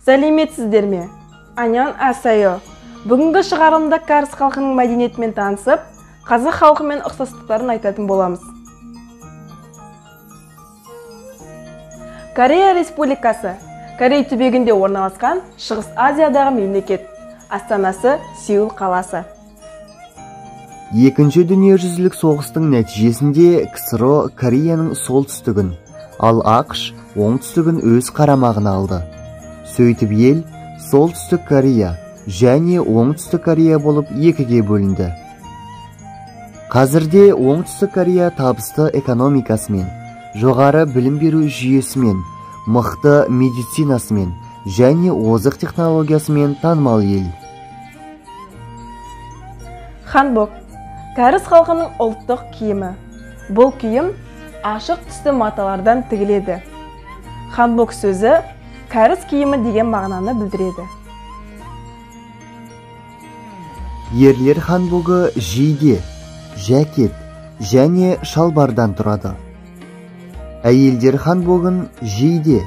Сәлеметсіздер ме? Анян асайо. Бүгінгі шығарылымда кәріс халқының мәдениетімен танысып, қазақ халқымен ұқсастықтарын айтатын боламыз. Корея Республикасы Корей түбегінде орналасқан Шығыс Азиядағы мемлекет. Астанасы Сеул қаласы. Екінші дүниежүзілік соғыстың нәтижесінде КСРО Кореяның солтүстігін, ал ақш оңтүстігін өз қарамағына алды. Сөйтіп ел Солтүстік Корея және Оңтүстік Корея болып екіге бөлінді. Қазірде Оңтүстік Корея табысты экономикасымен, жоғары білім беру жүйесімен, мықты медицинасымен және озық технологиясымен танымал ел. Ханбок кәріс халқының ұлттық киімі. Бұл киім ашық түсті маталардан тігіледі. Ханбок сөзі кәріс киімі деген мағынаны білдіреді. Ерлер ханбогы жейде, жакет және шалбардан тұрады. Әйелдер ханбогын жейде,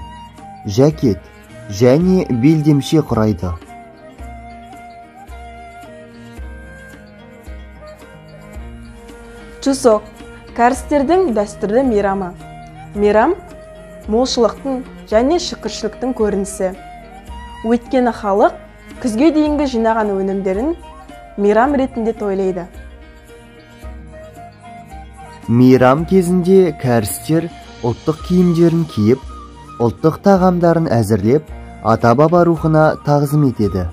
жакет және белдемше құрайды. Чусок кәрістердің дәстүрлі мейрамы. Мейрам молшылықтың және шүкіршіліктің көрінісі. Өйткені халық күзге дейінгі жинаған өнімдерін мейрам ретінде тойлайды. Мейрам кезінде кәрістер ұлттық киімдерін киіп, ұлттық тағамдарын әзірлеп, ата-баба рухына тағзым етеді.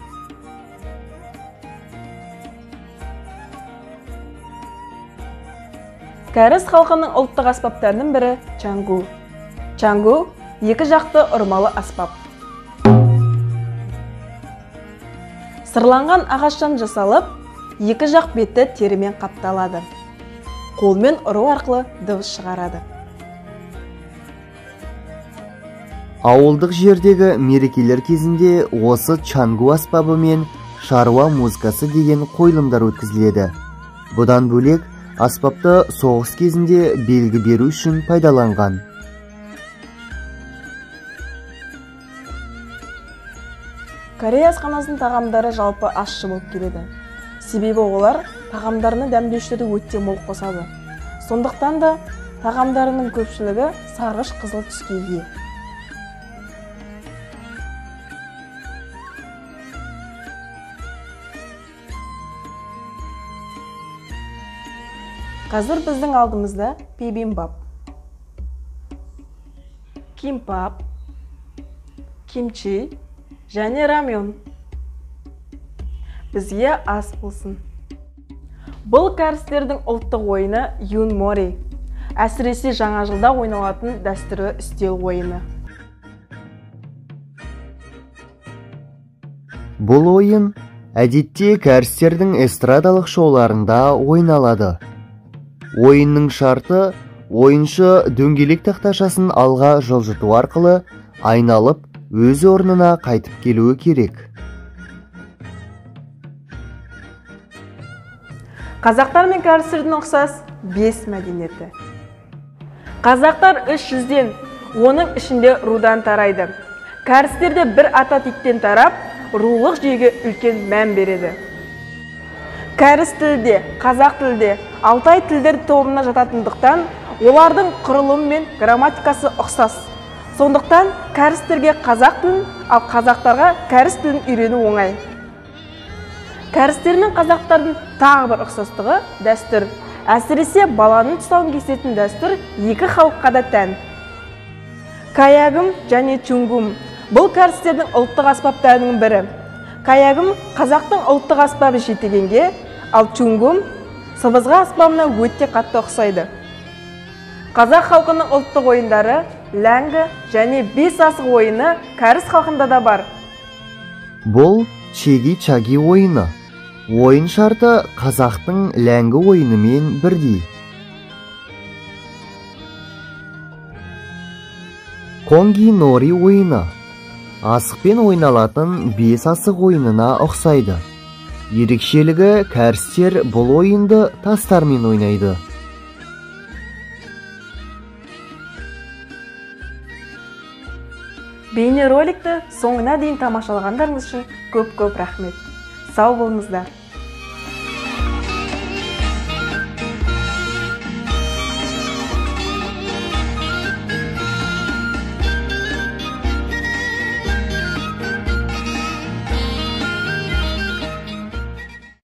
Кәріс халқының ұлттық аспаптарының бірі чангу. Чангу екі жақты ұрмалы аспап. Сырланған ағаштан жасалып, екі жақ беті терімен қапталады. Қолмен ұру арқылы дыбыс шығарады. Ауылдық жердегі мерекелер кезінде осы чангу аспабы мен шаруа музыкасы деген қойылымдар өткізіледі. Бұдан бөлек, аспапты соғыс кезінде белгі беру үшін пайдаланған. Корея асханасының тағамдары жалпы ащы болып келеді. Себебі олар тағамдарына дәмдеушілігі өте мол қосады. Сондықтан да тағамдарының көпшілігі сарғыш қызыл түске ие. Қазір біздің алдымызда бибимбап, кимпап, кимчи және рамьон. Бізге ас болсын. Бұл кәрістердің ұлттық ойыны юнмори. Әсіресе жаңа жылда ойналатын дәстүрлі үстел ойыны. Бұл ойын әдетте кәрістердің эстрадалық шоуларында ойналады. Ойынның шарты ойыншы дөңгелек тақташасын алға жылжыту арқылы айналып өз орнына қайтып келуі керек. Қазақтар мен кәрістердің ұқсас 5 мәдениеті. Қазақтар 300-ден, оның ішінде рудан тарайды. Кәрістерде бір ата тектен тарап, рулық жүйеге үлкен мән береді. Кәріс тілде, қазақ тілде, алтай тілдер тобына жататындықтан, олардың құрылымы мен грамматикасы ұқсас. Сондықтан кәрістерге қазақ тілін, ал қазақтарға кәріс тілін үйрену оңай. Кәрістер мен қазақтардың тағы бір ұқсастығы дәстүр. Әсіресе баланың тұсауын кесетін дәстүр екі халыққа да тән. Каягым және чунгум. Бұл кәрістердің ұлттық аспаптарының бірі. Каягым қазақтың ұлттық аспабы жетегенге, ал чунгум сыбызғы аспабына өте қатты ұқсайды. Қазақ халқының ұлттық ойындары ләңгі және 5 асық ойыны кәріс халқында да бар. Бұл чеги-чаги ойыны. Ойын шарты қазақтың ләңгі ойынымен бірдей. Конги-нори ойыны. Асықпен ойналатын 5 асық ойынына ұқсайды. Ерекшелігі кәрістер бұл ойынды тастармен ойнайды. Бейнероликті соңына дейін тамашалағандарыңыз үшін көп рахмет. Сау болыңыздар.